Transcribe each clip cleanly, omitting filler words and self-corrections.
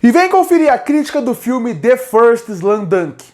E vem conferir a crítica do filme The First Slam Dunk.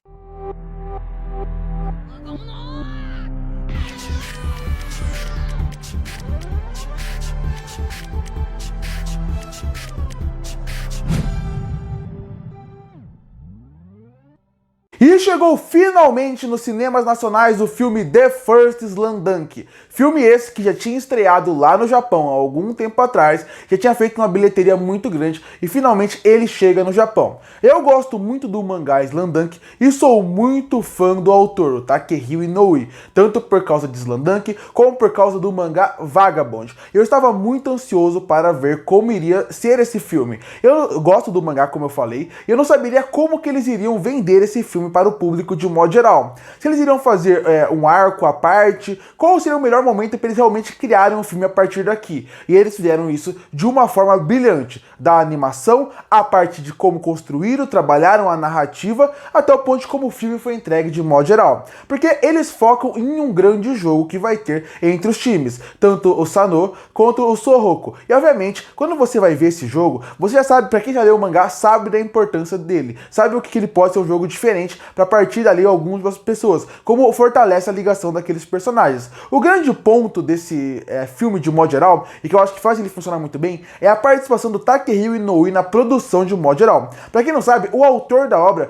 E chegou finalmente nos cinemas nacionais o filme The First Slam Dunk. Filme esse que já tinha estreado lá no Japão há algum tempo atrás, já tinha feito uma bilheteria muito grande e finalmente ele chega no Japão. Eu gosto muito do mangá Slam Dunk e sou muito fã do autor, o Takehiro Inoue, tanto por causa de Slam Dunk como por causa do mangá Vagabond. Eu estava muito ansioso para ver como iria ser esse filme. Eu gosto do mangá, como eu falei, e eu não saberia como que eles iriam vender esse filme para o público de um modo geral. Se eles iriam fazer um arco à parte, qual seria o melhor momento para eles realmente criarem um filme a partir daqui? E eles fizeram isso de uma forma brilhante, da animação, a parte de como construíram, trabalharam a narrativa, até o ponto de como o filme foi entregue de modo geral. Porque eles focam em um grande jogo que vai ter entre os times, tanto o Sano quanto o Soroko. E obviamente, quando você vai ver esse jogo, você já sabe, para quem já leu o mangá, sabe da importância dele, sabe o que ele pode ser um jogo diferente para partir dali algumas pessoas, como fortalece a ligação daqueles personagens. O grande ponto desse filme de modo geral, e que eu acho que faz ele funcionar muito bem, é a participação do Takehiro Inoue na produção de modo geral. Para quem não sabe, o autor da obra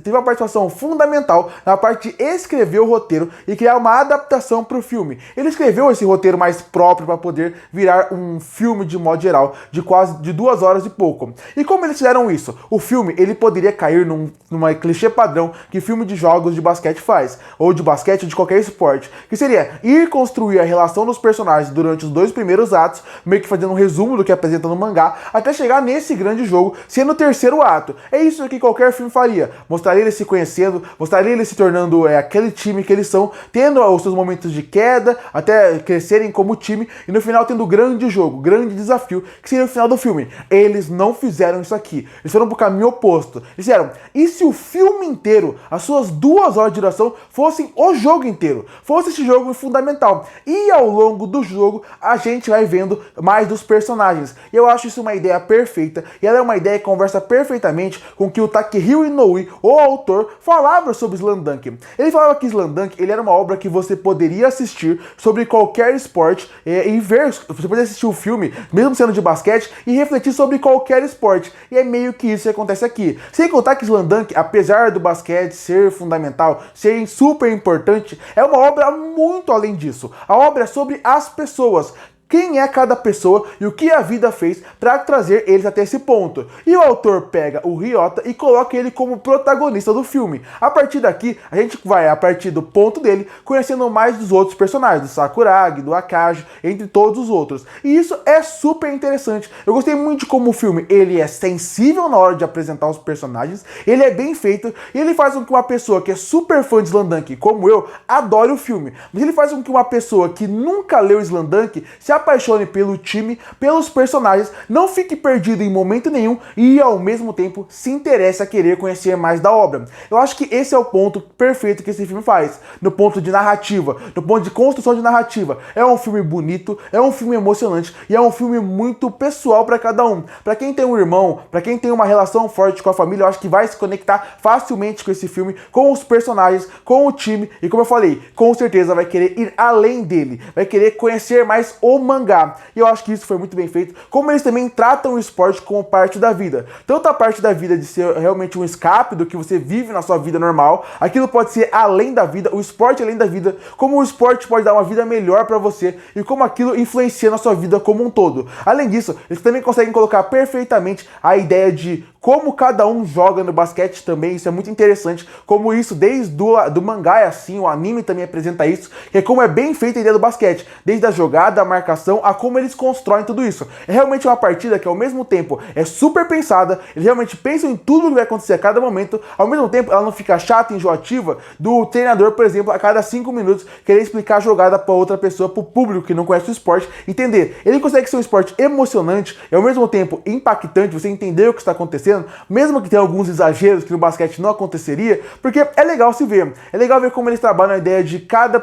teve uma participação fundamental na parte de escrever o roteiro e criar uma adaptação para o filme. Ele escreveu esse roteiro mais próprio para poder virar um filme de modo geral, de quase 2 horas e pouco. E como eles fizeram isso? O filme ele poderia cair numa clichê padrão que filme de jogos de basquete faz, ou de basquete ou de qualquer esporte, que seria ir construir a relação dos personagens durante os 2 primeiros atos, meio que fazendo um resumo do que apresenta no mangá, até chegar nesse grande jogo, sendo o 3º ato. É isso que qualquer filme faria, mostraria eles se conhecendo, mostraria eles se tornando aquele time que eles são, tendo os seus momentos de queda, até crescerem como time, e no final tendo o grande jogo, grande desafio, que seria o final do filme. Eles não fizeram isso aqui, eles foram pro caminho oposto. Eles disseram, e se o filme inteiro, as suas 2 horas de duração, fossem o jogo inteiro, fosse esse jogo fundamental, e ao longo do jogo a gente vai vendo mais dos personagens. E eu acho isso uma ideia perfeita, e ela é uma ideia que conversa perfeitamente com o que o Takehiro Inoue, o autor, falava sobre Slam Dunk. Ele falava que Slam Dunk ele era uma obra que você poderia assistir sobre qualquer esporte e ver, você poderia assistir o filme, mesmo sendo de basquete, e refletir sobre qualquer esporte. E é meio que isso que acontece aqui. Sem contar que Slam Dunk, apesar do basquete ser fundamental, ser super importante, é uma obra muito além disso. A obra é sobre as pessoas. Quem é cada pessoa e o que a vida fez para trazer eles até esse ponto. E o autor pega o Ryota e coloca ele como protagonista do filme. A partir daqui, a gente vai, a partir do ponto dele, conhecendo mais dos outros personagens, do Sakuragi, do Akaji, entre todos os outros. E isso é super interessante. Eu gostei muito de como o filme ele é sensível na hora de apresentar os personagens, ele é bem feito, e ele faz com que uma pessoa que é super fã de Slam Dunk, como eu, adore o filme. Mas ele faz com que uma pessoa que nunca leu Slam Dunk se apaixone pelo time, pelos personagens, não fique perdido em momento nenhum e ao mesmo tempo se interesse a querer conhecer mais da obra. Eu acho que esse é o ponto perfeito que esse filme faz, no ponto de narrativa, no ponto de construção de narrativa. É um filme bonito, é um filme emocionante e é um filme muito pessoal para cada um. Para quem tem um irmão, para quem tem uma relação forte com a família, eu acho que vai se conectar facilmente com esse filme, com os personagens, com o time e, como eu falei, com certeza vai querer ir além dele, vai querer conhecer mais o mangá. E eu acho que isso foi muito bem feito, como eles também tratam o esporte como parte da vida. Tanto a parte da vida de ser realmente um escape do que você vive na sua vida normal, aquilo pode ser além da vida, o esporte além da vida, como o esporte pode dar uma vida melhor para você e como aquilo influencia na sua vida como um todo. Além disso, eles também conseguem colocar perfeitamente a ideia de como cada um joga no basquete também, isso é muito interessante, como isso desde do mangá é assim, o anime também apresenta isso, que é como é bem feita a ideia do basquete, desde a jogada, a marcação, a como eles constroem tudo isso. É realmente uma partida que ao mesmo tempo é super pensada, eles realmente pensam em tudo que vai acontecer a cada momento, ao mesmo tempo ela não fica chata, enjoativa, do treinador, por exemplo, a cada 5 minutos querer explicar a jogada para outra pessoa, para o público que não conhece o esporte, entender. Ele consegue ser um esporte emocionante e ao mesmo tempo impactante, você entender o que está acontecendo, acontecendo, mesmo que tenha alguns exageros que no basquete não aconteceria, porque é legal se ver. É legal ver como eles trabalham a ideia de cada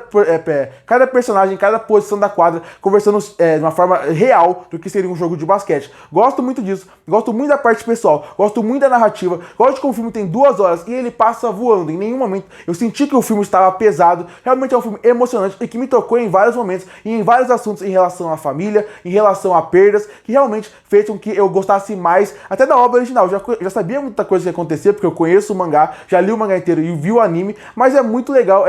personagem, cada posição da quadra, conversando de uma forma real do que seria um jogo de basquete. Gosto muito disso, gosto muito da parte pessoal, gosto muito da narrativa, gosto de como o filme tem 2 horas e ele passa voando. Em nenhum momento eu senti que o filme estava pesado. Realmente é um filme emocionante e que me tocou em vários momentos e em vários assuntos em relação à família, em relação a perdas, que realmente fez com que eu gostasse mais até da obra original. Já sabia muita coisa que ia acontecer, porque eu conheço o mangá, já li o mangá inteiro e vi o anime, mas é muito legal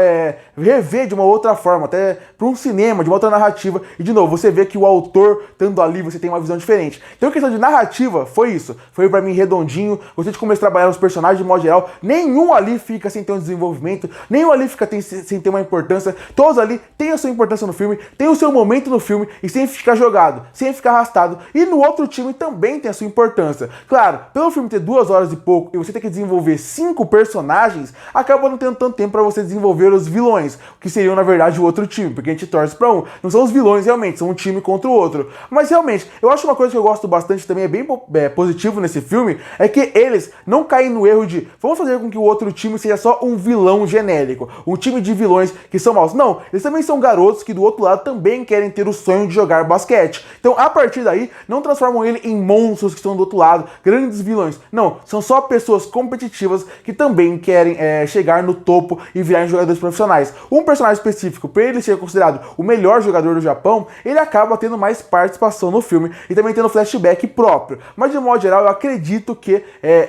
rever de uma outra forma, até para um cinema, de uma outra narrativa. E de novo, você vê que o autor, estando ali, você tem uma visão diferente. Então, a questão de narrativa foi isso. Foi pra mim redondinho. Gostei de como eles trabalharam os personagens de modo geral. Nenhum ali fica sem ter um desenvolvimento, nenhum ali fica sem ter uma importância. Todos ali têm a sua importância no filme, têm o seu momento no filme e sem ficar jogado, sem ficar arrastado. E no outro time também tem a sua importância. Claro, pelo filme ter 2 horas e pouco e você ter que desenvolver 5 personagens, acaba não tendo tanto tempo para você desenvolver os vilões, que seriam na verdade o outro time, porque a gente torce para um. Não são os vilões realmente, são um time contra o outro. Mas realmente, eu acho uma coisa que eu gosto bastante também, é bem positivo nesse filme, é que eles não caem no erro de vamos fazer com que o outro time seja só um vilão genérico, um time de vilões que são maus. Não, eles também são garotos que do outro lado também querem ter o sonho de jogar basquete. Então, a partir daí, não transformam ele em monstros que estão do outro lado, grandes vilões. Não, são só pessoas competitivas que também querem chegar no topo e virarem jogadores profissionais. Um personagem específico, para ele ser considerado o melhor jogador do Japão, ele acaba tendo mais participação no filme e também tendo flashback próprio. Mas de modo geral, eu acredito que,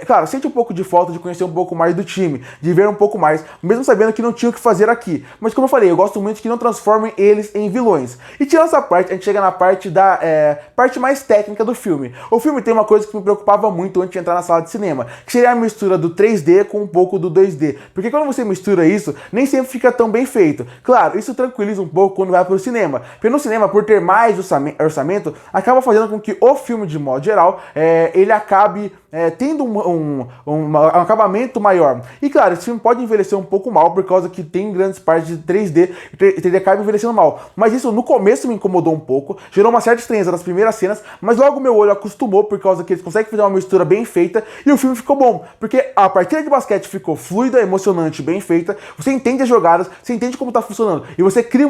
claro, sente um pouco de falta de conhecer um pouco mais do time, de ver um pouco mais, mesmo sabendo que não tinha o que fazer aqui. Mas como eu falei, eu gosto muito que não transformem eles em vilões. E tirando essa parte, a gente chega na parte da parte mais técnica do filme. O filme tem uma coisa que me preocupava muito antes de entrar na sala de cinema, que seria a mistura do 3D com um pouco do 2D. Porque quando você mistura isso, nem sempre fica tão bem feito. Claro, isso tranquiliza um pouco quando vai pro cinema. Porque no cinema, por ter mais orçamento, acaba fazendo com que o filme, de modo geral, ele acabe tendo um acabamento maior. E claro, esse filme pode envelhecer um pouco mal, por causa que tem grandes partes de 3D, e 3D acaba envelhecendo mal. Mas isso no começo me incomodou um pouco, gerou uma certa estranheza nas primeiras cenas, mas logo meu olho acostumou, por causa que eles conseguem fazer uma mistura bem feita, e o filme ficou bom. Porque a partida de basquete ficou fluida, emocionante, bem feita, você entende as jogadas, você entende como tá funcionando, e você cria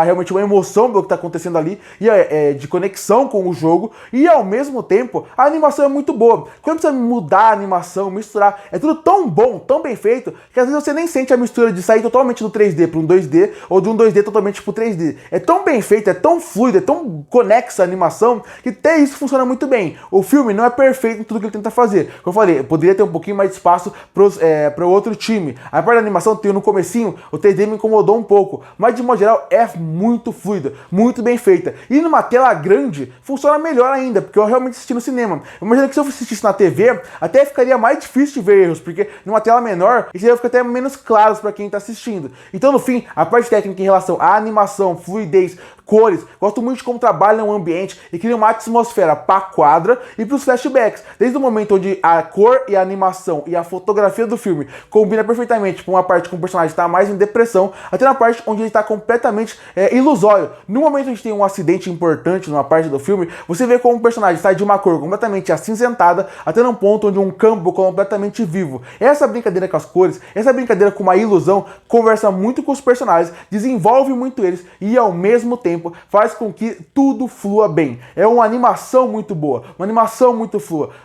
realmente uma emoção do que tá acontecendo ali, e de conexão com o jogo, e ao mesmo tempo, a animação é muito boa. Quando precisa mudar a animação, misturar, é tudo tão bom, tão bem feito, que às vezes você nem sente a mistura de sair totalmente do 3D para um 2D, ou de um 2D totalmente pro 3D. É tão bem feito, é tão fluido, é tão conexa a animação, que até isso funciona muito bem. O filme não é perfeito em tudo que ele tenta fazer. Como eu falei, poderia ter um pouquinho mais de espaço para o outro time. A parte da animação, no comecinho, o 3D me incomodou um pouco, mas de modo geral é muito fluida, muito bem feita. E numa tela grande, funciona melhor ainda, porque eu realmente assisti no cinema. Eu imagino que se eu assistisse na TV, até ficaria mais difícil de ver erros, porque numa tela menor, isso fica até menos claro para quem está assistindo. Então, no fim, a parte técnica em relação à animação, fluidez, cores, gosto muito de como trabalham o ambiente e cria uma atmosfera para a quadra e para os flashbacks. Desde o momento onde a cor e a animação e a fotografia do filme combina perfeitamente com uma parte que o personagem está mais em depressão, até na parte onde ele está completamente ilusório. No momento onde tem um acidente importante numa parte do filme, você vê como o personagem sai de uma cor completamente acinzentada até num ponto onde um campo completamente vivo. Essa brincadeira com as cores, essa brincadeira com uma ilusão, conversa muito com os personagens, desenvolve muito eles e ao mesmo tempo faz com que tudo flua bem. É uma animação muito boa, uma animação muito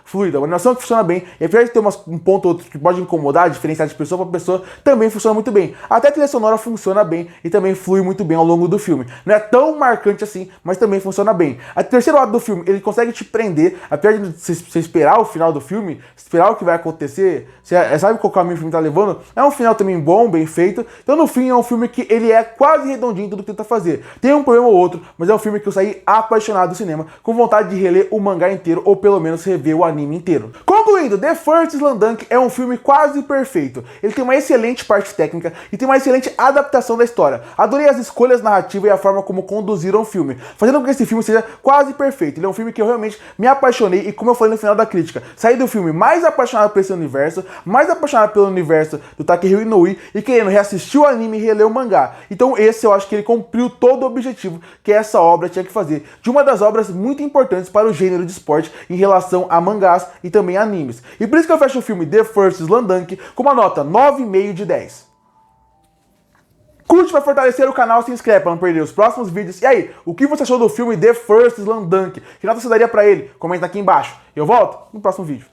fluida, uma animação que funciona bem, e apesar de ter um ponto ou outro que pode incomodar, diferenciar de pessoa para pessoa, também funciona muito bem. Até a trilha sonora funciona bem e também flui muito bem ao longo do filme. Não é tão marcante assim, mas também funciona bem. A terceiro ato do filme, ele consegue te prender, apesar de você esperar o final do filme, esperar o que vai acontecer, você sabe qual caminho o filme tá levando, é um final também bom, bem feito. Então no fim é um filme que ele é quase redondinho em tudo que tenta fazer. Tem um problema ou outro, mas é um filme que eu saí apaixonado do cinema, com vontade de reler o mangá inteiro, ou pelo menos rever o anime inteiro. Concluindo, The First Slam Dunk é um filme quase perfeito. Ele tem uma excelente parte técnica e tem uma excelente adaptação da história. Adorei as escolhas narrativas e a forma como conduziram o filme, fazendo com que esse filme seja quase perfeito. Ele é um filme que eu realmente me apaixonei e, como eu falei no final da crítica, saí do filme mais apaixonado por esse universo, mais apaixonado pelo universo do Takehiro Inoue e querendo reassistir o anime e reler o mangá. Então esse eu acho que ele cumpriu todo o objetivo. objetivo que essa obra tinha que fazer, de uma das obras muito importantes para o gênero de esporte em relação a mangás e também animes. E por isso que eu fecho o filme The First Slam com uma nota 9,5 de 10. Curte para fortalecer o canal, se inscreve para não perder os próximos vídeos. E aí, o que você achou do filme The First Slam Dunk? Que nota você daria para ele? Comenta aqui embaixo. Eu volto no próximo vídeo.